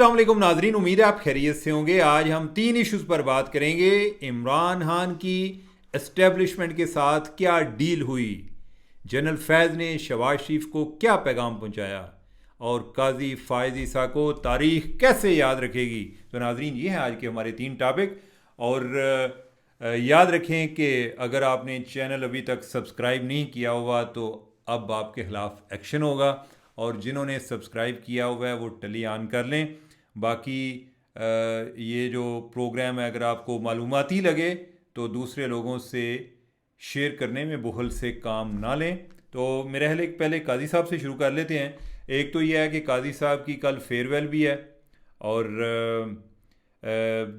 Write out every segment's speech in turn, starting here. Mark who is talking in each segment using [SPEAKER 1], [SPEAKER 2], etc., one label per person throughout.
[SPEAKER 1] अस्सलाम वालेकुम नाजरीन, उम्मीद है आप खैरियत से होंगे। आज हम 3 इश्यूज़ पर बात करेंगे। इमरान खान की एस्टेब्लिशमेंट के साथ क्या डील हुई, जनरल फैज़ ने शहबाज शरीफ को क्या पैगाम पहुंचाया, और काजी फ़ायज़ ईसा को तारीख़ कैसे याद रखेगी। तो नाजरीन, ये हैं आज के हमारे 3 टॉपिक। और याद रखें कि अगर आपने चैनल अभी तक सब्सक्राइब नहीं किया हुआ तो अब आपके ख़िलाफ़ एक्शन होगा, और जिन्होंने सब्सक्राइब किया हुआ है वो टली ऑन कर लें। बाकी ये जो प्रोग्राम है अगर आपको मालूमाती लगे तो दूसरे लोगों से शेयर करने में बुखल से काम ना लें। तो मेरे ख्याल एक पहले काजी साहब से शुरू कर लेते हैं। एक तो यह है कि काजी साहब की कल फेयरवेल भी है, और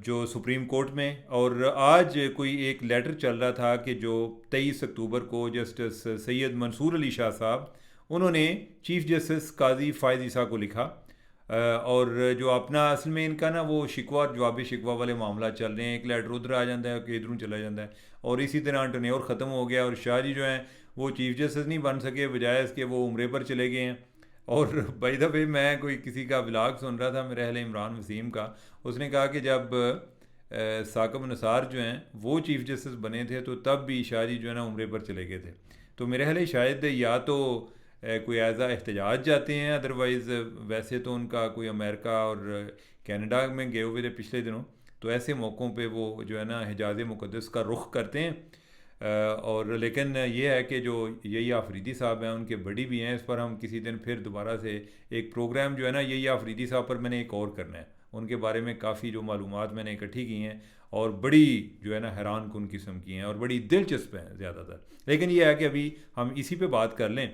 [SPEAKER 1] जो सुप्रीम कोर्ट में, और आज कोई एक लेटर चल रहा था कि जो 23 अक्टूबर को जस्टिस सैयद मंसूर अली शाह साहब, उन्होंने चीफ जस्टिस काजी फ़ायज़ ईसा को लिखा, और जो अपना असल में इनका ना वो शिकवा और जवाब शिकवा वाले मामला चल रहे हैं। एक लेटर उधर आ जाता है कि इधरों चला जाता है, और इसी तरह टर्न्योर ख़त्म हो गया और शाह जी जो हैं वो चीफ जस्टिस नहीं बन सके, बजाय इसके वो उम्रे पर चले गए हैं। और बाय द वे मैं कोई किसी का व्लॉग सुन रहा था, मेरे अहल इमरान वसीम का, उसने कहा कि जब साकब नसार जो हैं वो चीफ जस्टिस बने थे तो तब भी शाह जी जो है ना उम्रे पर चले गए थे। तो मेरे ख्याल शायद या तो कोई एज़ एहतजाज जाते हैं, अदरवाइज़ वैसे तो उनका कोई अमेरिका और कनाडा में गए हुए थे पिछले दिनों, तो ऐसे मौक़ों पे वो जो है ना हिजाज़ मुक़द्दस का रुख करते हैं। और लेकिन ये है कि जो यही आफरीदी साहब हैं उनके बड़ी भी हैं, इस पर हम किसी दिन फिर दोबारा से एक प्रोग्राम जो है ना यही आफरीदी साहब पर मैंने एक और करना है। उनके बारे में काफ़ी जो मालूमात मैंने इकट्ठी की हैं और बड़ी जो है ना हैरान कुन किस्म की हैं और बड़ी दिलचस्प हैं ज़्यादातर। लेकिन यह है कि अभी हम इसी पे बात कर लें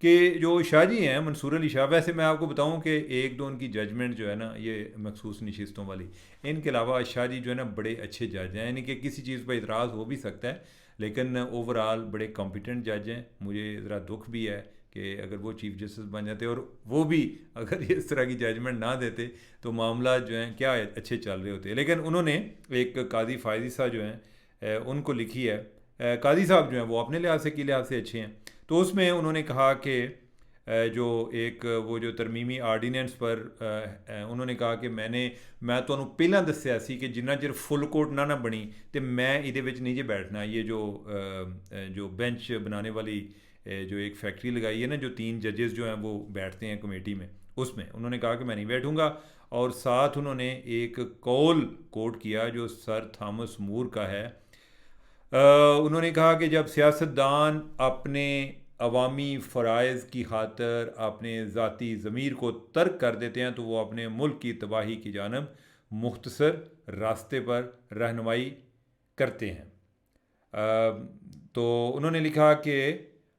[SPEAKER 1] कि जो शाह जी हैं मंसूर अली शाह, वैसे मैं आपको बताऊं कि एक दो उनकी जजमेंट जो है ना ये मखसूस नशिस्तों वाली, इनके अलावा शाह जी जो है ना बड़े अच्छे जज हैं, यानी कि किसी चीज़ पर इतराज़ हो भी सकता है, लेकिन ओवरऑल बड़े कॉम्पिटेंट जज हैं। मुझे ज़रा दुख भी है कि अगर वो चीफ जस्टिस बन जाते और वो भी अगर इस तरह की जजमेंट ना देते तो मामला जो हैं क्या अच्छे चल रहे होते। लेकिन उन्होंने एक काजी फ़ायज़ ईसा जो हैं उनको लिखी है। काजी साहब जो हैं वो अपने लिहाज से की लिहाज से अच्छे हैं, तो उसमें उन्होंने कहा कि जो एक वो जो तरमीमी आर्डीनेंस पर उन्होंने कहा कि मैं तो पहला दस्या सी कि जिन्ना चिर फुल कोर्ट ना बनी तो मैं ये नहीं जे बैठना। ये जो बेंच बनाने वाली जो एक फैक्ट्री लगाई है ना, जो 3 जजेस जो हैं वो बैठते हैं कमेटी में, उसमें उन्होंने कहा कि मैं नहीं बैठूंगा। और साथ उन्होंने एक कौल कोट किया जो सर थॉमस मूर का है। उन्होंने कहा कि जब सियासतदान अपने अवामी फ़राइज़ की खातर अपने ज़ाती ज़मीर को तर्क कर देते हैं तो वो अपने मुल्क की तबाही की जानब मुख्तसर रास्ते पर रहनुमाई करते हैं। तो उन्होंने लिखा कि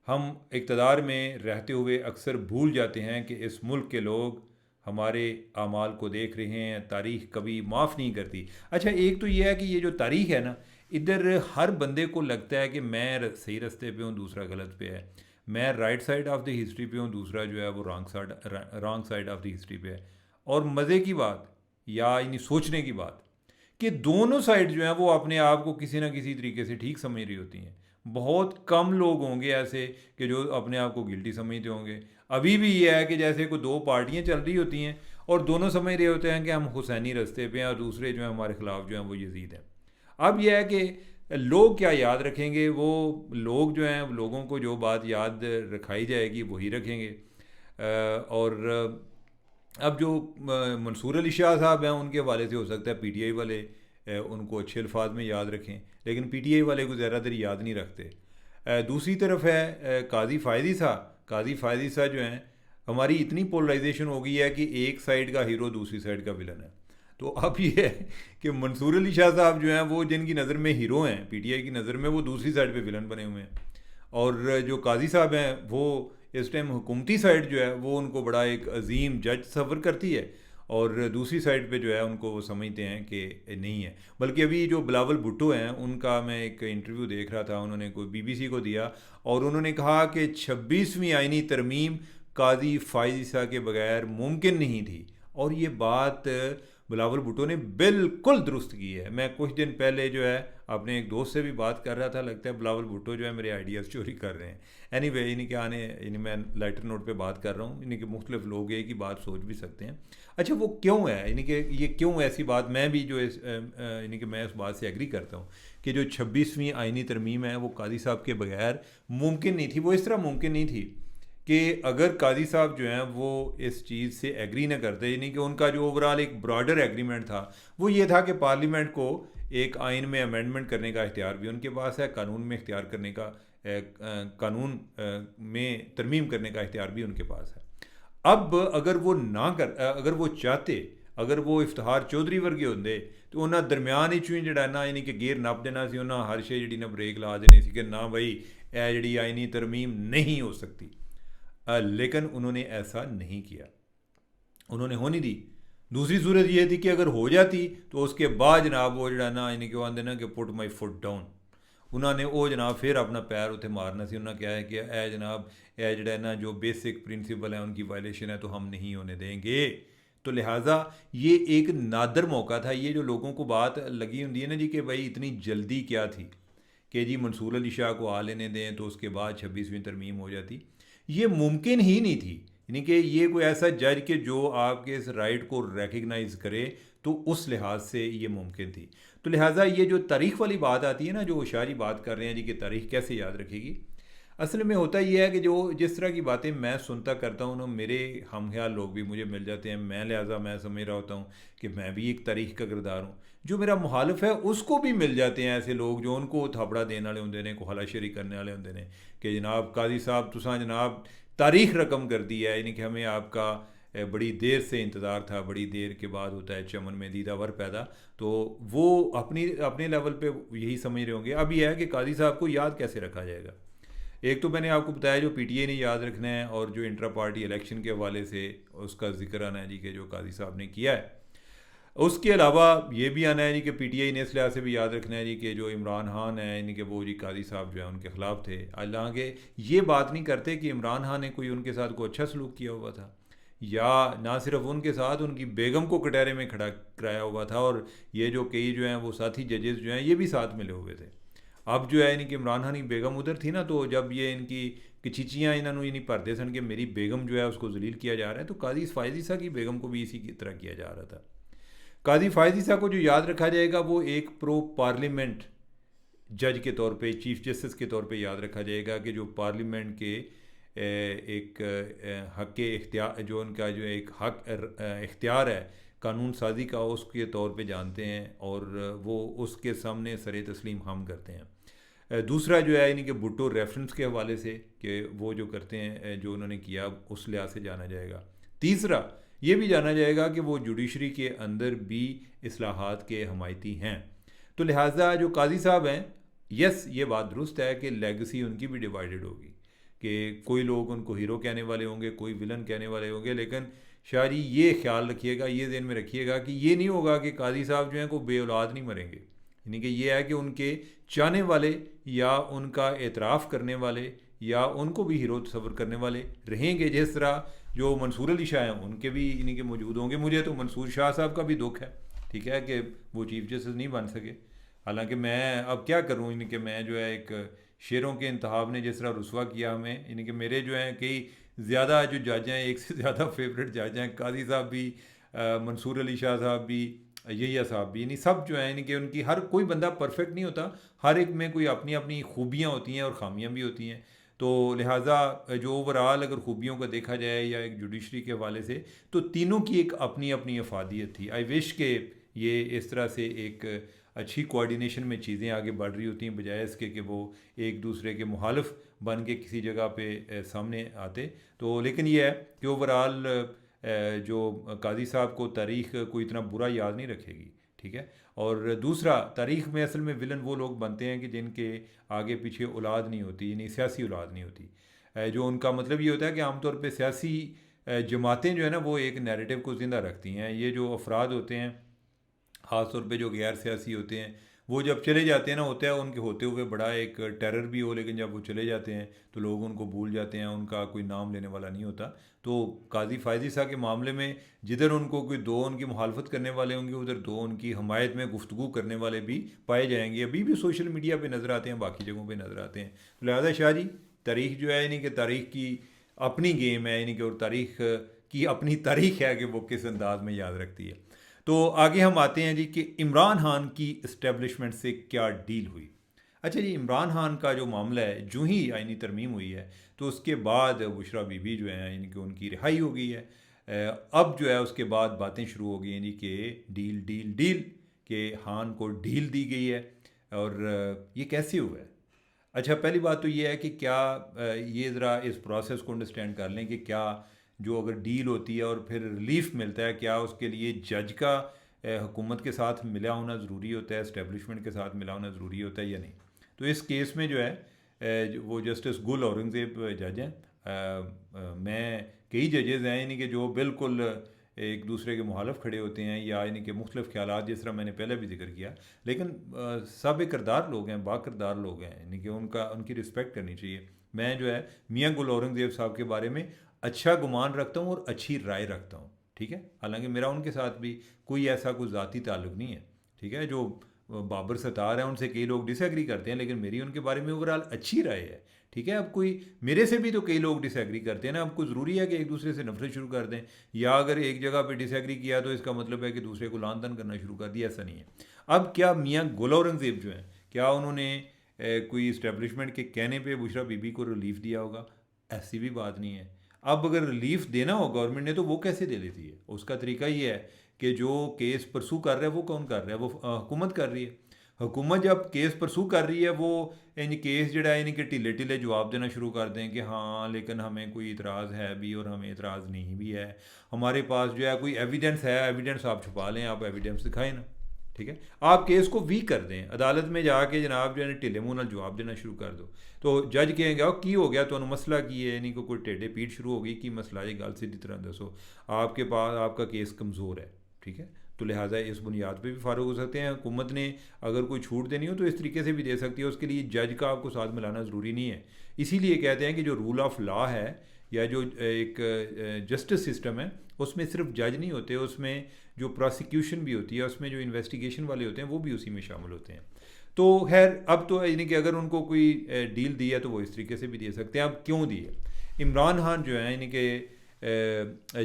[SPEAKER 1] हम इक़्तिदार में रहते हुए अक्सर भूल जाते हैं कि इस मुल्क के लोग हमारे आमाल को देख रहे हैं, तारीख़ कभी माफ़ नहीं करती। अच्छा, एक तो ये है कि ये जो तारीख़ है ना, इधर हर बंदे को लगता है कि मैं सही रास्ते पे हूँ, दूसरा गलत पे है, मैं right side of the history पे हूँ, दूसरा जो है वो wrong side of the history पे है। और मज़े की बात या यानी सोचने की बात कि दोनों साइड जो हैं वो अपने आप को किसी ना किसी तरीके से ठीक समझ रही होती हैं। बहुत कम लोग होंगे ऐसे कि जो अपने आप को गिल्टी समझते होंगे। अभी भी ये है कि जैसे कोई 2 पार्टियाँ चल रही होती हैं और दोनों समझ रहे होते हैं कि हम हुसैनी रास्ते पे हैं और दूसरे जो हैं हमारे ख़िलाफ़ जो हैं वो यजीद हैं। अब यह है कि लोग क्या याद रखेंगे, वो लोग जो हैं लोगों को जो बात याद रखाई जाएगी वही रखेंगे। और अब जो मंसूर अली शाह साहब हैं उनके हवाले से हो सकता है पीटीआई वाले उनको अच्छे अल्फाज में याद रखें, लेकिन पीटीआई वाले को ज़्यादातर याद नहीं रखते। दूसरी तरफ है काजी फ़ायज़ ईसा। काजी फ़ायज़ ईसा जो हैं, हमारी इतनी पोलराइजेशन हो गई है कि एक साइड का हीरो दूसरी साइड का विलन है। तो अब ये है कि मंसूर अली शाह साहब जो हैं वो जिनकी नज़र में हीरो हैं, पीटीआई की नज़र में वो दूसरी साइड पे विलन बने हुए हैं। और जो काजी साहब हैं वो इस टाइम हुकूमती साइड जो है वो उनको बड़ा एक अजीम जज सफ़र करती है, और दूसरी साइड पे जो है उनको वो समझते हैं कि नहीं है। बल्कि अभी जो बिलावल भुट्टो हैं उनका मैं एक इंटरव्यू देख रहा था, उन्होंने कोई बीबीसी को दिया और उन्होंने कहा कि 26वीं आइनी तरमीम काजी फ़ायज़ ईसा के बगैर मुमकिन नहीं थी, और ये बात बिलावल भुट्टो ने बिल्कुल दुरुस्त की है। मैं कुछ दिन पहले जो है अपने एक दोस्त से भी बात कर रहा था, लगता है बिलावल भुट्टो जो है मेरे आइडियाज़ चोरी कर रहे हैं। एनीवे इन्हीं के आने यानी मैं लाइटर नोट पे बात कर रहा हूँ, इन्हीं के मुख्तलिफ लोग एक ही बात सोच भी सकते हैं। अच्छा वो क्यों है यानी कि ये क्यों ऐसी बात, मैं भी जो यानी कि मैं उस बात से एग्री करता हूँ कि जो 26वीं आइनी तरमीम है वो कादी साहब के बगैर मुमकिन नहीं थी। वो इस तरह मुमकिन नहीं थी कि अगर कादी साहब जो हैं वो इस चीज़ से एग्री ना करते, यानी कि उनका जो ओवरऑल एक ब्रॉडर एग्रीमेंट था वो ये था कि पार्लियामेंट को एक आइन में अमेंडमेंट करने का इख्तियार भी उनके पास है, कानून में इख्तियार करने का कानून में तरमीम करने का इख्तियार भी उनके पास है। अब अगर वो ना कर अगर वो चाहते, अगर वो इफ्तिखार चौधरी वर्गे होंगे तो उन्हें दरम्यान ही चूँ जड़ा ना यानी कि गेर नप देना सी, उन्हें हर शे जी ब्रेक ला देनी सी कि ना भाई यह जी आइनी तरमीम नहीं हो सकती। लेकिन उन्होंने ऐसा नहीं किया, उन्होंने होने दी। दूसरी सूरत यह थी कि अगर हो जाती तो उसके बाद जनाब वो जड़ा ना यानी कि वो आते ना कि पुट माई फुट डाउन, उन्होंने वो जनाब फिर अपना पैर उत्थे मारना सी। उन्होंने क्या है कि ए जनाब ए जड़ा ना जो बेसिक प्रिंसिपल है उनकी वायलेशन है तो हम नहीं होने देंगे। तो लिहाजा ये एक नादर मौका था। ये जो लोगों को बात लगी होंगी है ना जी कि भाई इतनी जल्दी क्या थी कि जी मंसूर अली शाह को आ लेने दें तो उसके बाद 26वीं तरमीम हो जाती, ये मुमकिन ही नहीं थी। यानी कि ये कोई ऐसा जज कि जो आपके इस राइट को रिकग्नाइज़ करे तो उस लिहाज से ये मुमकिन थी। तो लिहाजा ये जो तारीख़ वाली बात आती है ना, जो शारी बात कर रहे हैं जी कि तारीख़ कैसे याद रखेगी, असल में होता ये है कि जो जिस तरह की बातें मैं सुनता करता हूँ ना, मेरे हम ख्याल लोग भी मुझे मिल जाते हैं, मैं लिहाजा मैं समझ रहा होता हूँ कि मैं भी एक तारीख़ का किरदार हूँ। जो मेरा मुखालिफ है उसको भी मिल जाते हैं ऐसे लोग जो उनको थापड़ा देने वाले होंगे ने, को हलाशरी करने वाले होंगे ने कि जनाब काजी साहब तुसां जनाब तारीख़ रकम कर दी है, यानी कि हमें आपका बड़ी देर से इंतज़ार था, बड़ी देर के बाद होता है चमन में दीदावर पैदा। तो वो अपनी अपने लेवल पे यही समझ रहे होंगे। अब यह है कि काजी साहब को याद कैसे रखा जाएगा। एक तो मैंने आपको बताया जो पीटीआई ने याद रखना है, और जो इंट्रा पार्टी इलेक्शन के हवाले से उसका जिक्र आना है जी कि जो काजी साहब ने किया है। उसके अलावा ये भी आना है जी कि पीटीआई ने इस लिहाज से भी याद रखना है जी कि जो इमरान खान है यानी कि वो जी काजी साहब जो है उनके ख़िलाफ़ थे। हालांकि ये बात नहीं करते कि इमरान खान ने कोई उनके साथ कोई अच्छा सलूक किया हुआ था, या ना सिर्फ उनके साथ उनकी बेगम को कटहरे में खड़ा कराया हुआ था, और ये जो कई जो हैं वो साथी जजेस जो हैं ये भी साथ मिले हुए थे। अब जो है इनकी इमरान खान की बेगम उधर थी ना, तो जब ये इनकी किचिचियाँ इन्होंने इन्हीं भरते सन कि मेरी बेगम जो है उसको जलील किया जा रहा है, तो काजी फायजी साहब की बेगम को भी इसी की तरह किया जा रहा था। काजी फायजी साहब को जो याद रखा जाएगा वो एक प्रो पार्लियामेंट जज के तौर पे, चीफ जस्टिस के तौर पे याद रखा जाएगा कि जो पार्लियामेंट के एक हक के इख्तियार, जो उनका जो एक हक इख्तियार है कानून साजी का, उसके तौर पे जानते हैं और वो उसके सामने सर तस्लीम हम करते हैं। दूसरा जो है यानी कि भुट्टो रेफरेंस के हवाले से कि वो जो करते हैं जो उन्होंने किया उस लिहाज से जाना जाएगा। तीसरा ये भी जाना जाएगा कि वो जुडिशरी के अंदर भी इस्लाहात के हमायती हैं। तो लिहाजा जो काजी साहब हैं, यस ये बात दुरुस्त है कि लेगेसी उनकी भी डिवाइडेड होगी कि कोई लोग उनको हीरो कहने वाले होंगे, कोई विलन कहने वाले होंगे, लेकिन शायरी ये ख्याल रखिएगा, ये ध्यान में रखिएगा कि ये नहीं होगा कि काजी साहब जो हैं को बे औलाद नहीं मरेंगे। यानी कि ये है कि उनके चाहने वाले या उनका एतराफ़ करने वाले या उनको भी हीरो तस्वर करने वाले रहेंगे। जिस तरह जो मंसूर अली शाह हैं उनके भी यानी कि मौजूद होंगे। मुझे तो मंसूर शाह साहब का भी दुख है, ठीक है, कि वो चीफ जस्टिस नहीं बन सके। हालांकि मैं अब क्या करूँ, यानी कि मैं जो है एक शेरों के इंतखाब ने जिस तरह रुसवा किया हमें, यानी कि मेरे जो हैं कई ज़्यादा जो जज हैं, एक से ज़्यादा फेवरेट जज हैं, काजी साहब भी, मंसूर अली शाह साहब भी, यहिया साहब भी, यानी सब जो है यानी कि उनकी हर कोई बंदा परफेक्ट नहीं होता, हर एक में कोई अपनी अपनी खूबियाँ होती हैं और ख़ामियाँ भी होती हैं। तो लिहाजा जो ओवरऑल अगर खूबियों को देखा जाए या एक जुडिशरी के हवाले से, तो तीनों की एक अपनी अपनी अफादियत थी। आई विश के ये इस तरह से एक अच्छी कोऑर्डिनेशन में चीज़ें आगे बढ़ रही होती हैं, बजाय इसके कि वो एक दूसरे के मुखालिफ बन के किसी जगह पे सामने आते। तो लेकिन ये है कि ओवरऑल जो काजी साहब को तारीख़ को इतना बुरा याद नहीं रखेगी, ठीक है। और दूसरा, तारीख़ में असल में विलन वो लोग बनते हैं कि जिनके आगे पीछे औलाद नहीं होती, यानी सियासी औलाद नहीं होती। जो उनका मतलब ये होता है कि आमतौर पे सियासी जमातें जो है ना वो एक नैरेटिव को ज़िंदा रखती हैं। ये जो अफराद होते हैं ख़ास तौर पे जो गैर सियासी होते हैं वो जब चले जाते हैं ना, होता है उनके होते हुए बड़ा एक टेरर भी हो, लेकिन जब वो चले जाते हैं तो लोग उनको भूल जाते हैं, उनका कोई नाम लेने वाला नहीं होता। तो काजी फ़ायज़ ईसा के मामले में जिधर उनको कोई दो उनकी मुखालफत करने वाले होंगे, उधर दो उनकी हमायत में गुफ्तगू करने वाले भी पाए जाएंगे। अभी भी सोशल मीडिया पे नज़र आते हैं, बाकी जगहों पे नज़र आते हैं। तो लिहाजा शाह जी, तारीख़ जो है यानी कि तारीख़ की अपनी गेम है, यानी कि और तारीख़ की अपनी तारीख़ है कि वो किस अंदाज में याद रखती है। तो आगे हम आते हैं जी कि इमरान खान की इस्टेब्लिशमेंट से क्या डील हुई। अच्छा जी, इमरान खान का जो मामला है, जो ही आईनी तरमीम हुई है तो उसके बाद बुशरा बीबी जो है यानी कि उनकी रिहाई हो गई है। अब जो है उसके बाद बातें शुरू हो गई हैं जी कि डील डील डील, के खान को डील दी गई है। और ये कैसे हुआ है? अच्छा, पहली बात तो ये है कि क्या ये ज़रा इस प्रोसेस को अंडरस्टैंड कर लें कि क्या जो अगर डील होती है और फिर रिलीफ मिलता है, क्या उसके लिए जज का हुकूमत के साथ मिला होना ज़रूरी होता है, इस्टेब्लिशमेंट के साथ मिला होना ज़रूरी होता है या नहीं? तो इस केस में जो है वो जस्टिस गुल औरंगज़ेब जज हैं। मैं कई जजेज़ हैं यानी कि जो बिल्कुल एक दूसरे के मुखालफ खड़े होते हैं, या यानी कि मुख्तलिफ़ ख्यालात, जिस तरह मैंने पहले भी जिक्र किया, लेकिन सब किरदार लोग हैं, बाकिरदार लोग हैं, यानी कि उनकी रिस्पेक्ट करनी चाहिए। मैं जो है मियाँ गुल औरंगज़ेब साहब के बारे में अच्छा गुमान रखता हूँ और अच्छी राय रखता हूँ, ठीक है। हालांकि मेरा उनके साथ भी कोई ऐसा कोई ज़ाती ताल्लुक़ नहीं है, ठीक है। जो बाबर सत्तार हैं उनसे कई लोग डिसएग्री करते हैं, लेकिन मेरी उनके बारे में ओवरऑल अच्छी राय है, ठीक है। अब कोई मेरे से भी तो कई लोग डिसएग्री करते हैं ना, अब कोई ज़रूरी है कि एक दूसरे से नफरत शुरू कर दें, या अगर एक जगह पे डिसएग्री किया तो इसका मतलब है कि दूसरे को लान तान करना शुरू कर दिया, ऐसा नहीं है। अब क्या मियाँ गुल औरंगज़ेब जो हैं, क्या उन्होंने कोई इस्टेब्लिशमेंट के कहने पे बुशरा बीबी को रिलीफ दिया होगा? ऐसी भी बात नहीं है। अब अगर रिलीफ देना हो गवर्नमेंट ने तो वो कैसे दे देती है? उसका तरीका ये है कि जो केस परसू कर रहा है वो कौन कर रहा है? वो हुकूमत कर रही है। हुकूमत जब केस परसू कर रही है, वो यानी केस जड़ा है यानी कि ढीले ढीले जवाब देना शुरू कर दें कि हाँ लेकिन हमें कोई इतराज़ है भी और हमें इतराज़ नहीं भी है, हमारे पास जो है कोई एविडेंस है, एविडेंस आप छुपा लें, आप एविडेंस दिखाएं ना, ठीक है। आप केस को वीक कर दें, अदालत में जाके जनाब जो है ढीले मुँह नाल जवाब देना शुरू कर दो, तो जज कहेंगे आओ की हो गया, तो मसला की है, यानी कोई टेढ़े पीठ शुरू हो गई कि मसला ये गल सीधी तरह दसो, आपके पास आपका केस कमज़ोर है, ठीक है। तो लिहाजा इस बुनियाद पे भी फारूक हो सकते हैं। हुकूमत ने अगर कोई छूट देनी हो तो इस तरीके से भी दे सकती है, उसके लिए जज का आपको साथ मिलाना ज़रूरी नहीं है। इसीलिए कहते हैं कि जो रूल ऑफ लॉ है या जो एक जस्टिस सिस्टम है, उसमें सिर्फ जज नहीं होते, उसमें जो प्रोसिक्यूशन भी होती है, उसमें जो इन्वेस्टिगेशन वाले होते हैं वो भी उसी में शामिल होते हैं। तो खैर अब तो यानी कि अगर उनको कोई डील दी है तो वो इस तरीके से भी दे सकते हैं। अब क्यों दी है? इमरान खान जो है यानी कि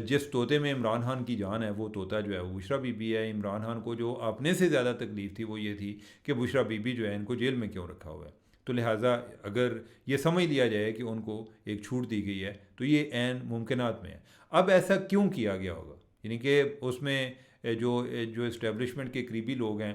[SPEAKER 1] जिस तोते में इमरान खान की जान है वो तोता जो है वो बुशरा बीबी है। इमरान खान को जो अपने से ज़्यादा तकलीफ़ थी वो ये थी कि बुशरा बीबी जो है इनको जेल में क्यों रखा हुआ है। तो लिहाजा अगर ये समझ लिया जाए कि उनको एक छूट दी गई है तो ये ऐन मुमकिनात में है। अब ऐसा क्यों किया गया होगा? यानी कि उसमें जो जो इस्टेब्लिशमेंट के करीबी लोग हैं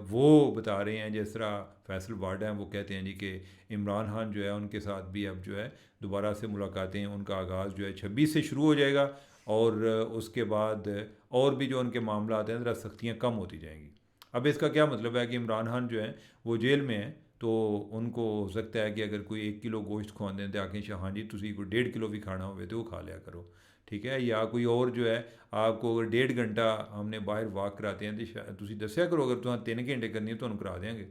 [SPEAKER 1] वो बता रहे हैं, जिस तरह फैसल वार्ड हैं वो कहते हैं जी कि इमरान खान जो है उनके साथ भी अब जो है दोबारा से मुलाकातें, उनका आगाज़ जो है 26 से शुरू हो जाएगा, और उसके बाद और भी जो उनके मामला आते हैं ज़रा सख्तियाँ कम होती जाएंगी। अब इसका क्या मतलब है कि इमरान खान जो है वो जेल में है, तो उनको हो सकता है कि अगर कोई 1 किलो गोश्त खुआते हैं तो आखें हाँ जी तुसी कोई 1.5 किलो भी खाना हो तो वो खा लिया करो, ठीक है। या कोई और जो है आपको अगर 1.5 घंटा हमने बाहर वॉक कराते हैं तो तुसी दस्या करो, अगर तुम 3 घंटे करनी है तो हम करा देंगे।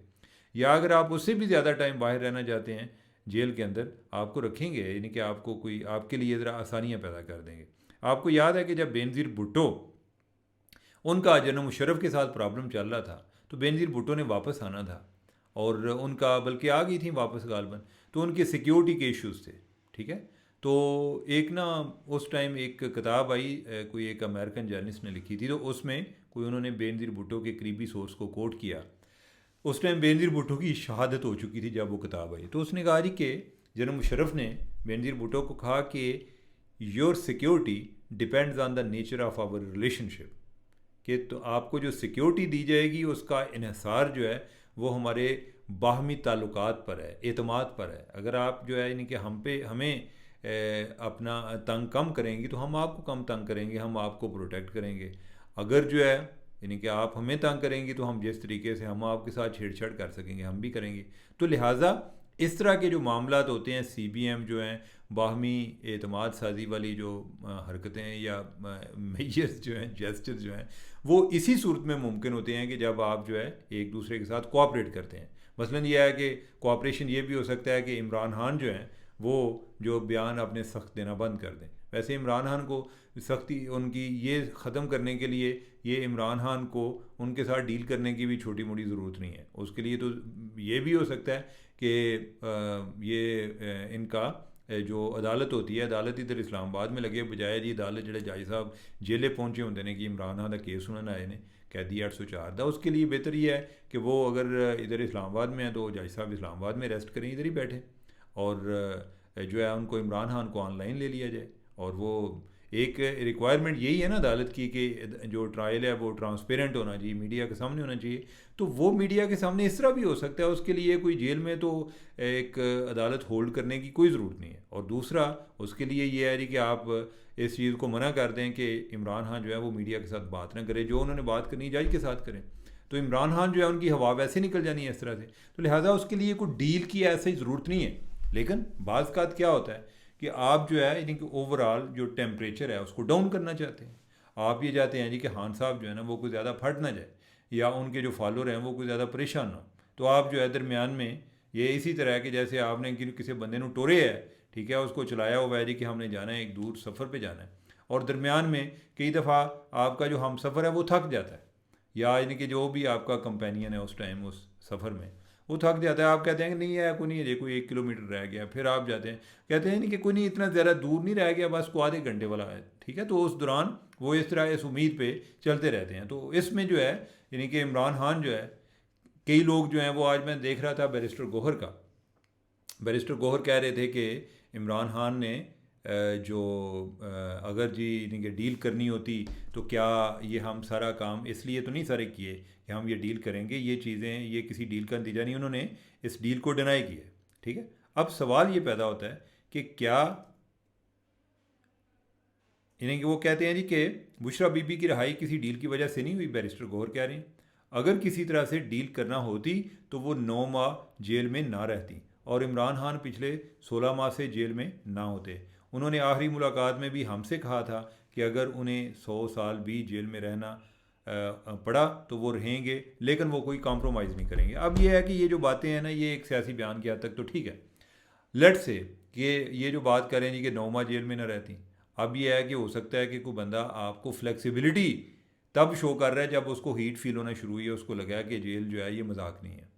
[SPEAKER 1] या अगर आप उससे भी ज़्यादा टाइम बाहर रहना चाहते हैं जेल के अंदर, आपको रखेंगे, यानी कि आपको कोई आपके लिए ज़रा आसानियाँ पैदा कर देंगे। आपको याद है कि जब बेनज़ीर भुट्टो उनका जनरल मुशर्रफ के साथ प्रॉब्लम चल रहा था तो बेनज़ीर भुट्टो ने वापस आना था, और उनका बल्कि आ गई थी वापस गालबन, तो उनके सिक्योरिटी के इश्यूज़ थे, ठीक है। तो एक ना उस टाइम एक किताब आई कोई एक अमेरिकन जर्नलिस्ट ने लिखी थी, तो उसमें कोई उन्होंने बेनज़ीर भुट्टो के करीबी सोर्स को कोट किया। उस टाइम बेनज़ीर भुट्टो की शहादत हो चुकी थी जब वो किताब आई, तो उसने कहा जी कि जनरल मुशर्रफ ने बेनज़ीर भुट्टो को कहा कि your security depends on the nature of our relationship, कि तो आपको जो सिक्योरिटी दी जाएगी उसका इन्हिसार जो है वो हमारे बाहमी ताल्लुकात पर है, एतमाद पर है। अगर आप जो है यानी कि हमें अपना तंग कम करेंगी तो हम आपको कम तंग करेंगे, हम आपको प्रोटेक्ट करेंगे। अगर जो है यानी कि आप हमें तंग करेंगी तो हम जिस तरीके से हम आपके साथ छेड़छाड़ कर सकेंगे हम भी करेंगे। तो लिहाजा इस तरह के जो मामलात होते हैं, CBM जो हैं, बाहमी एतमाद साजी वाली जो हरकतें या मेजर्स जो हैं, जेस्चर्स जो हैं, वो इसी सूरत में मुमकिन होते हैं कि जब आप जो है एक दूसरे के साथ कोऑपरेट करते हैं। मसलन ये है कि कोऑपरेशन ये भी हो सकता है कि इमरान खान जो हैं वो जो बयान अपने सख्त देना बंद कर दें। वैसे इमरान खान को सख्ती उनकी ये ख़त्म करने के लिए ये इमरान खान को उनके साथ डील करने की भी छोटी मोटी ज़रूरत नहीं है। उसके लिए तो ये भी हो सकता है कि इनका जो अदालत होती है, अदालत इधर इस्लामाबाद में लगे बजाय जी अदालत जो जज साहब जेले पहुँचे होंगे ने कि इमरान खान का केस सुनने आए ने कैदी 804 का। उसके लिए बेहतर ये है कि वो अगर इधर इस्लामाबाद में है तो जज साहब इस्लामाबाद में अरेस्ट करें, इधर ही बैठे, और जो है उनको इमरान खान को ऑनलाइन ले लिया जाए। और वो एक रिक्वायरमेंट यही है ना अदालत की कि जो ट्रायल है वो ट्रांसपेरेंट होना चाहिए, मीडिया के सामने होना चाहिए। तो वो मीडिया के सामने इस तरह भी हो सकता है, उसके लिए कोई जेल में तो एक अदालत होल्ड करने की कोई ज़रूरत नहीं है। और दूसरा उसके लिए ये है जी कि आप इस चीज़ को मना कर दें कि इमरान खान जो है वो मीडिया के साथ बात ना करे, जो उन्होंने बात करनी जज के साथ करें। तो इमरान खान जो है उनकी हवा वैसे निकल जानी है इस तरह से, तो लिहाजा उसके लिए कोई डील की ऐसी ज़रूरत नहीं है। लेकिन बाज़ का क्या होता है कि आप जो है यानी कि ओवरऑल जो टेम्परेचर है उसको डाउन करना चाहते हैं। आप ये चाहते हैं जी कि खान साहब जो है ना वो कोई ज़्यादा फट ना जाए या उनके जो फॉलोअर हैं वो कोई ज़्यादा परेशान ना हो। तो आप जो है दरमियान में ये इसी तरह है कि जैसे आपने किसी बंदे ने टोरे है, ठीक है, उसको चलाया हुआ है जी कि हमने जाना है एक दूर सफ़र पर जाना है, और दरमियान में कई दफ़ा आपका जो हम सफ़र है वो थक जाता है, या यानी कि जो भी आपका कंपेनियन है उस टाइम उस सफ़र में वो थक जाता है। आप कहते हैं कि नहीं है कोई नहीं है, कोई 1 किलोमीटर रह गया, फिर आप जाते हैं कहते हैं नहीं कि कोई नहीं इतना ज़्यादा दूर नहीं रह गया, बस को आधे घंटे वाला है, ठीक है। तो उस दौरान वो इस तरह इस उम्मीद पे चलते रहते हैं। तो इसमें जो है यानी कि इमरान खान जो है, कई लोग जो हैं वो आज मैं देख रहा था बैरिस्टर गोहर कह रहे थे कि इमरान खान ने जो अगर जी इनके डील करनी होती तो क्या ये हम सारा काम इसलिए तो नहीं सारे किए कि हम ये डील करेंगे, ये चीज़ें ये किसी डील का नतीजा नहीं, उन्होंने इस डील को डिनाई किया, ठीक है। अब सवाल ये पैदा होता है कि क्या इन्हें वो कहते हैं जी कि बुशरा बीबी की रिहाई किसी डील की वजह से नहीं हुई, बैरिस्टर गौहर कह रहे हैं अगर किसी तरह से डील करना होती तो वो 9 माह जेल में ना रहती और इमरान खान पिछले 16 माह से जेल में ना होते। उन्होंने आखिरी मुलाकात में भी हमसे कहा था कि अगर उन्हें 100 साल भी जेल में रहना पड़ा तो वो रहेंगे, लेकिन वो कोई कॉम्प्रोमाइज़ नहीं करेंगे। अब ये है कि ये जो बातें हैं ना ये एक सियासी बयान की हद तक तो ठीक है, लेट से कि ये जो बात करें जी कि 9 माह जेल में ना रहती। अब ये है कि हो सकता है कि कोई बंदा आपको फ्लेक्सिबिलिटी तब शो कर रहा है जब उसको हीट फील होना शुरू हुई है, उसको लगा कि जेल जो है ये मजाक नहीं है,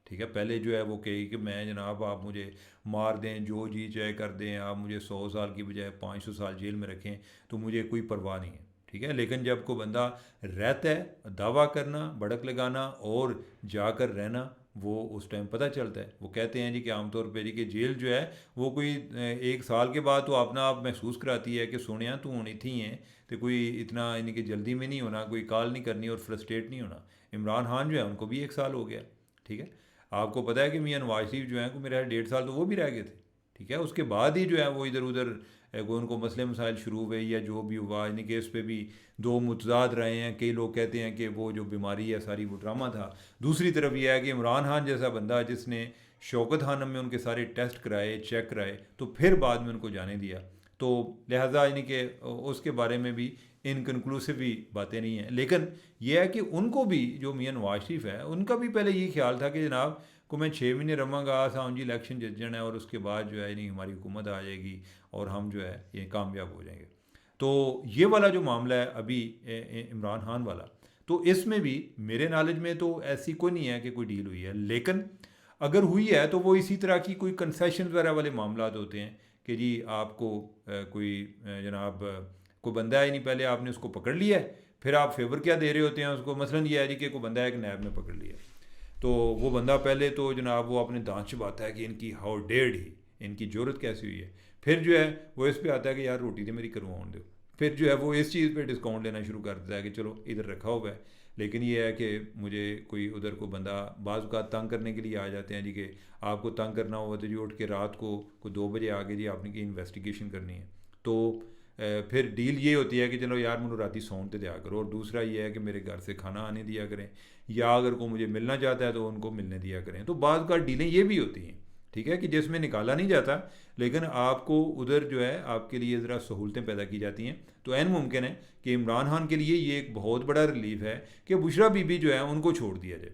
[SPEAKER 1] ठीक है। पहले जो है वो कही कि मैं जनाब आप मुझे मार दें, जो जी चाहे कर दें, आप मुझे 100 साल की बजाय 500 साल जेल में रखें तो मुझे कोई परवाह नहीं है, ठीक है। लेकिन जब कोई बंदा रहता है, दावा करना, भड़क लगाना और जाकर रहना, वो उस टाइम पता चलता है। वो कहते हैं जी कि आमतौर पर जी कि जेल जो है वो कोई 1 साल के बाद तो अपना आप महसूस कराती है कि सोनिया तू होनी थी हैं, तो कोई इतना यानी कि जल्दी में नहीं होना, कोई कॉल नहीं करनी और फ्रस्ट्रेट नहीं होना। इमरान खान जो है उनको भी 1 साल हो गया, ठीक है। आपको पता है कि मियाँ नवाज शरीफ जो हैं को मेरा 1.5 साल तो वो भी रह गए थे, ठीक है। उसके बाद ही जो है वो इधर उधर कोई उनको मसले मसाइल शुरू हुए या जो भी हुआ, यानी कि इस पर भी दो मुतजाद रहे हैं। कई लोग कहते हैं कि वो जो बीमारी है सारी वो ड्रामा था। दूसरी तरफ यह है कि इमरान खान जैसा बंदा जिसने शौकत खानम में उनके सारे टेस्ट कराए, चेक कराए, तो फिर बाद में उनको जाने दिया, तो लिहाजा यानी कि उसके बारे में भी इनकन्क्लूसिव भी बातें नहीं हैं। लेकिन यह है कि उनको भी जो मियाँ नवाज शरीफ है उनका भी पहले ये ख्याल था कि जनाब को मैं 6 महीने रवांगा, साउं जी इलेक्शन जीत जाना है और उसके बाद जो है यानी हमारी हुकूमत आ जाएगी और हम जो है ये कामयाब हो जाएंगे। तो ये वाला जो मामला है अभी इमरान खान वाला, तो इसमें भी मेरे नॉलेज में तो ऐसी कोई नहीं है कि कोई डील हुई है। लेकिन अगर हुई है तो वो इसी तरह की कोई कंसेशन वगैरह वाले मामला होते हैं कि जी आपको कोई जनाब कोई बंदा है नहीं, पहले आपने उसको पकड़ लिया है, फिर आप फेवर क्या दे रहे होते हैं उसको। मसलन ये है जी कि कोई बंदा एक नैब में पकड़ लिया, तो वो बंदा पहले तो जनाब वो अपने दांत चबाता है कि इनकी हाउ डेयर्ड ही, इनकी जरूरत कैसी हुई है। फिर जो है वो इस पे आता है कि यार रोटी तो मेरी करवाउन दो। फिर जो है वो इस चीज़ पे डिस्काउंट लेना शुरू कर देता है कि चलो इधर रखा हुआ है, लेकिन ये है कि मुझे कोई उधर को बंदा बाज़ का तंग करने के लिए आ जाते हैं जी कि आपको तंग करना हुआ तो जी उठ के रात को 2 बजे आगे जी आपने की इन्वेस्टिगेशन करनी है। तो फिर डील ये होती है कि चलो यार मुझे राती सौन ते दिया करो, और दूसरा ये है कि मेरे घर से खाना आने दिया करें, या अगर को मुझे मिलना चाहता है तो उनको मिलने दिया करें। तो बाज़ का डीलें ये भी होती हैं, ठीक है, कि जिसमें निकाला नहीं जाता, लेकिन आपको उधर जो है आपके लिए ज़रा सहूलतें पैदा की जाती हैं। तो ऐन मुमकिन है कि इमरान खान के लिए ये एक बहुत बड़ा रिलीफ है कि बुशरा बीबी जो है उनको छोड़ दिया जाए,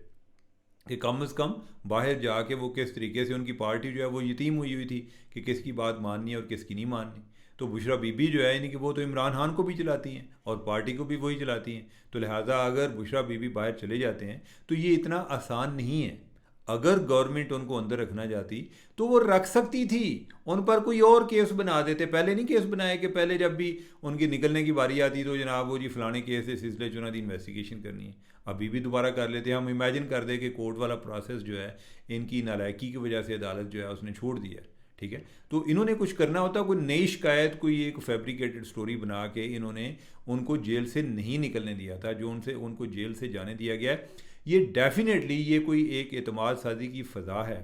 [SPEAKER 1] कि कम से कम बाहर जाके वो किस तरीके से उनकी पार्टी जो है वो यतीम हुई हुई थी कि किसकी बात माननी है और किसकी नहीं माननी। तो बुशरा बीबी जो है यानी कि वो तो इमरान खान को भी चलाती हैं और पार्टी को भी वही चलाती हैं। तो लिहाजा अगर बुशरा बीबी बाहर चले जाते हैं तो ये इतना आसान नहीं है। अगर गवर्नमेंट उनको अंदर रखना चाहती तो वो रख सकती थी, उन पर कोई और केस बना देते। पहले नहीं केस बनाए कि पहले जब भी उनकी निकलने की बारी आती तो जनाब वो जी फलाने केस से सिलसिले चुना दी इन्वेस्टिगेशन करनी है, अभी भी दोबारा कर लेते हैं। हम इमेजिन कर दें कि कोर्ट वाला प्रोसेस जो है इनकी नालायकी की वजह से अदालत जो है उसने छोड़ दिया, ठीक है। तो इन्होंने कुछ करना होता, कोई नई शिकायत, कोई एक फैब्रिकेटेड स्टोरी बना के इन्होंने उनको जेल से नहीं निकलने दिया था। जो उनसे उनको जेल से जाने दिया गया है, ये डेफिनेटली ये कोई एक एतमाद साजी की फ़ज़ा है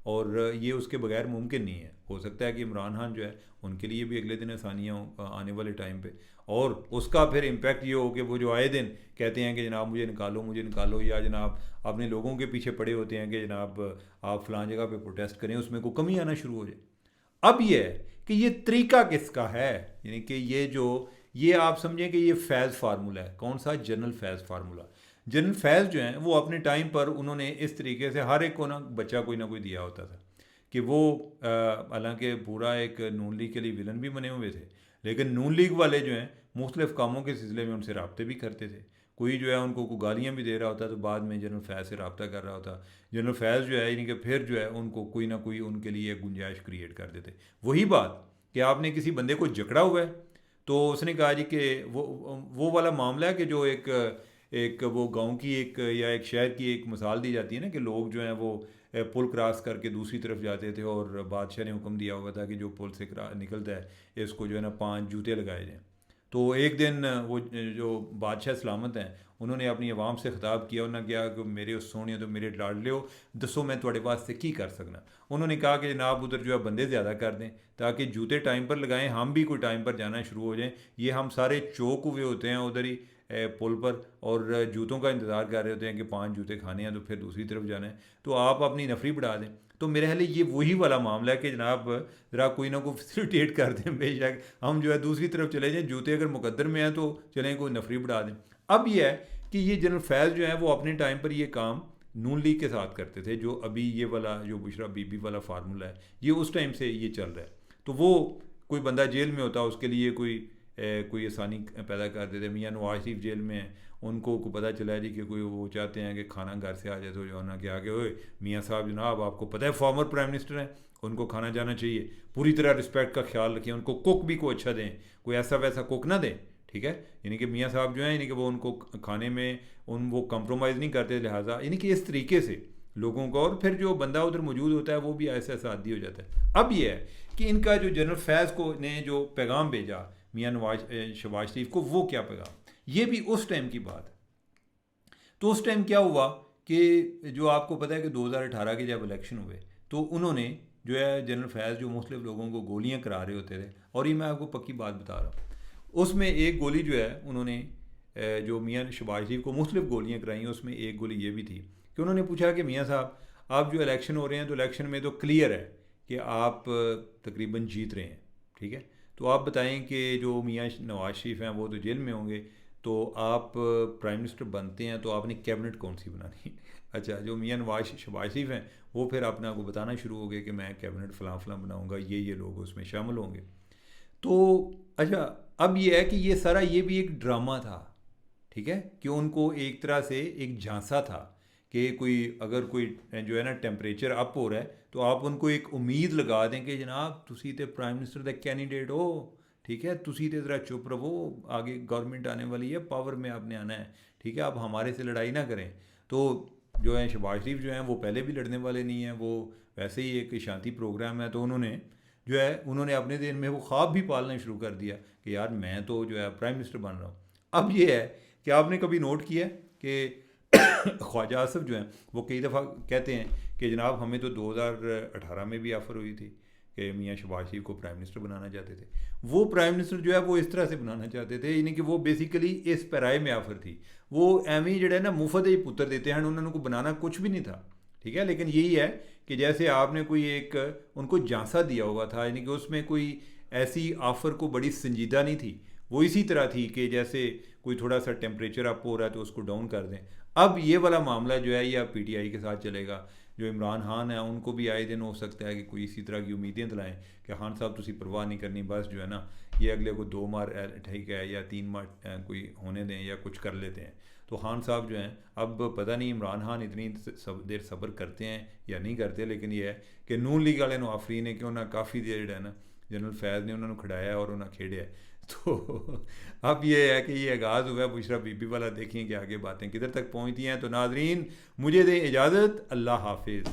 [SPEAKER 1] और ये उसके बगैर मुमकिन नहीं है। हो सकता है कि इमरान खान जो है उनके लिए भी अगले दिन आसानियाँ आने वाले टाइम पे, और उसका फिर इम्पैक्ट ये हो कि वो जो आए दिन कहते हैं कि जनाब मुझे निकालो, या जनाब अपने लोगों के पीछे पड़े होते हैं कि जनाब आप फ़लाँ जगह पे प्रोटेस्ट करें, उसमें कोई कमी आना शुरू हो जाए। अब ये है कि ये तरीका किसका है, यानी कि ये आप समझें कि ये फैज़ फार्मूला है। कौन सा? जनरल फैज़ फार्मूला। जनरल फैज़ जो हैं वो अपने टाइम पर उन्होंने इस तरीके से हर एक को ना बच्चा कोई ना कोई दिया होता था कि वो हालांकि पूरा एक नून लीग के लिए विलन भी बने हुए थे, लेकिन नून लीग वाले जो हैं मुख्तलिफ़ कामों के सिलसिले में उनसे रब्ते भी करते थे। कोई जो है उनको को गालियाँ भी दे रहा होता तो बाद में जनरल फैज़ से रब्ता कर रहा होता। जनरल फैज़ जो है यानी कि फिर जो है उनको कोई ना कोई उनके लिए एक गुंजाइश क्रिएट कर देते। वही बात कि आपने किसी बंदे को जकड़ा हुआ है तो उसने कहा जी कि वो वाला मामला है कि जो एक वो गांव की एक या एक शहर की एक मिसाल दी जाती है ना कि लोग जो हैं वो पुल क्रॉस करके दूसरी तरफ जाते थे और बादशाह ने हुक्म दिया हुआ था कि जो पुल से निकलता है इसको जो है ना 5 जूते लगाए जाएँ। तो एक दिन वो जो बादशाह सलामत हैं उन्होंने अपनी आवाम से खिताब किया, उन्होंने कहा कि मेरे सोने तो मेरे लाडले हो, दसो मैं थोड़े वास्ते की कर सकना। उन्होंने कहा कि जनाब उधर जो है बंदे ज़्यादा कर दें ताकि जूते टाइम पर लगाएं, हम भी कोई टाइम पर जाना शुरू हो जाएं। ये हम सारे चौक हुए होते हैं उधर ही पुल पर और जूतों का इंतज़ार कर रहे होते हैं कि 5 जूते खाने हैं तो फिर दूसरी तरफ जाना है, तो आप अपनी नफरी बढ़ा दें। तो मेरे ख्याल ये वही वाला मामला है कि जनाब ज़रा कोई ना कोई फैसिलिटेट कर दें, बेशक हम जो है दूसरी तरफ चले जाएँ, जूते अगर मुकद्दर में हैं तो चलें कोई नफरी बढ़ा दें। अब ये है कि ये जनरल फैज़ जो है वो अपने टाइम पर ये काम नून लीग के साथ करते थे। जो अभी ये वाला जो बुशरा बीबी वाला फार्मूला है ये उस टाइम से ये चल रहा है। तो वो कोई बंदा जेल में होता उसके लिए कोई आसानी पैदा कर देते। मियाँ नवाज शरीफ जेल में हैं, उनको को पता चला जी कि कोई वो चाहते हैं कि खाना घर से आ जाए तो जो ना कि आगे ओए मियाँ साहब जनाब आपको पता है फॉर्मर प्राइम मिनिस्टर हैं, उनको खाना जाना चाहिए, पूरी तरह रिस्पेक्ट का ख्याल रखिए, उनको कुक भी को अच्छा दें, कोई ऐसा वैसा कुक ना दें, ठीक है। यानी कि मियाँ साहब जो हैं यानी कि वो उनको खाने में वो कंप्रोमाइज़ नहीं करते, लिहाजा यानी कि इस तरीके से लोगों को, और फिर जो बंदा उधर मौजूद होता है वो भी ऐसा ऐसा आदि हो जाता है। अब ये है कि इनका जो जनरल फैज़ को ने जो पैगाम भेजा मियाँ शहबाज शरीफ को, वो क्या पैगाम, ये भी उस टाइम की बात है। तो उस टाइम क्या हुआ कि जो आपको पता है कि 2018 के जब इलेक्शन हुए तो उन्होंने जो है जनरल फैज़ जो मुख्तलिफ लोगों को गोलियां करा रहे होते थे, और ये मैं आपको पक्की बात बता रहा हूँ, उसमें एक गोली जो है उन्होंने जो मियाँ शहबाज शरीफ को मुख्तलिफ गोलियाँ कराई, उसमें एक गोली ये भी थी कि उन्होंने पूछा कि मियाँ साहब आप जो इलेक्शन हो रहे हैं तो इलेक्शन में तो क्लियर है कि आप तकरीबन जीत रहे हैं, ठीक है, तो आप बताएं कि जो मियाँ नवाज शरीफ हैं वो तो जेल में होंगे, तो आप प्राइम मिनिस्टर बनते हैं तो आपने कैबिनेट कौन सी बनानी है। अच्छा, जो मियाँ शहबाज शरीफ हैं वो फिर अपने आपको बताना शुरू हो गए कि मैं कैबिनेट फ़लाँ फ़लाँ बनाऊँगा, ये लोग उसमें शामिल होंगे। तो अच्छा, अब ये है कि ये सारा ये भी एक ड्रामा था, ठीक है, कि उनको एक तरह से एक झांसा था कि अगर कोई जो है ना टेम्परेचर अप हो रहा है तो आप उनको एक उम्मीद लगा दें कि जनाब तुसी ते प्राइम मिनिस्टर दा कैंडिडेट हो, ठीक है, तुसी ते ज़रा चुप रहो, आगे गवर्नमेंट आने वाली है, पावर में आपने आना है, ठीक है, आप हमारे से लड़ाई ना करें। तो जो है शहबाज शरीफ जो हैं वो पहले भी लड़ने वाले नहीं हैं, वो वैसे ही एक शांति प्रोग्राम है, तो उन्होंने अपने दिन में वो ख्वाब भी पालना शुरू कर दिया कि यार मैं तो जो है प्राइम मिनिस्टर बन रहा हूँ। अब ये है कि आपने कभी नोट किया कि ख्वाजा आसिफ जो हैं वो कई दफ़ा कहते हैं कि जनाब हमें तो 2018 में भी ऑफ़र हुई थी कि मियाँ शहबाज शरीफ को प्राइम मिनिस्टर बनाना चाहते थे। वो प्राइम मिनिस्टर जो है वो इस तरह से बनाना चाहते थे, यानी कि वो बेसिकली इस पैराए में ऑफ़र थी, वो एवं ही जड़ा ना मुफ्त ही पुत्र देते हैं, उन्होंने को बनाना कुछ भी नहीं था, ठीक है। लेकिन यही है कि जैसे आपने कोई एक उनको झांसा दिया हुआ था, यानी कि उसमें कोई ऐसी ऑफ़र को बड़ी संजीदा नहीं थी, वो इसी तरह थी कि जैसे कोई थोड़ा सा टेम्परेचर अप हो रहा है तो उसको डाउन कर दें। अब ये वाला मामला जो है ये अब पीटीआई के साथ चलेगा। जो इमरान खान है उनको भी आए दिन हो सकता है कि कोई इसी तरह की उम्मीदें दिलाएं कि खान साहब तुसी परवाह नहीं करनी, बस जो है ना ये अगले को 2 मार ठीक है या 3 मार कोई होने दें या कुछ कर लेते हैं। तो खान साहब जो हैं, अब पता नहीं इमरान खान इतनी देर सब्र करते हैं या नहीं करते, लेकिन ये है कि नून लीग वाले आफरी ने कि उन्हें काफ़ी देर है ना जनरल फैज़ ने उन्होंने खिड़ाया और उन्हें खेड़िया है। तो अब ये है कि ये आगाज़ हुआ है बुशरा बीबी वाला, देखें कि आगे बातें किधर तक पहुँचती हैं। तो नाजरीन मुझे दें इजाज़त, अल्लाह हाफिज़।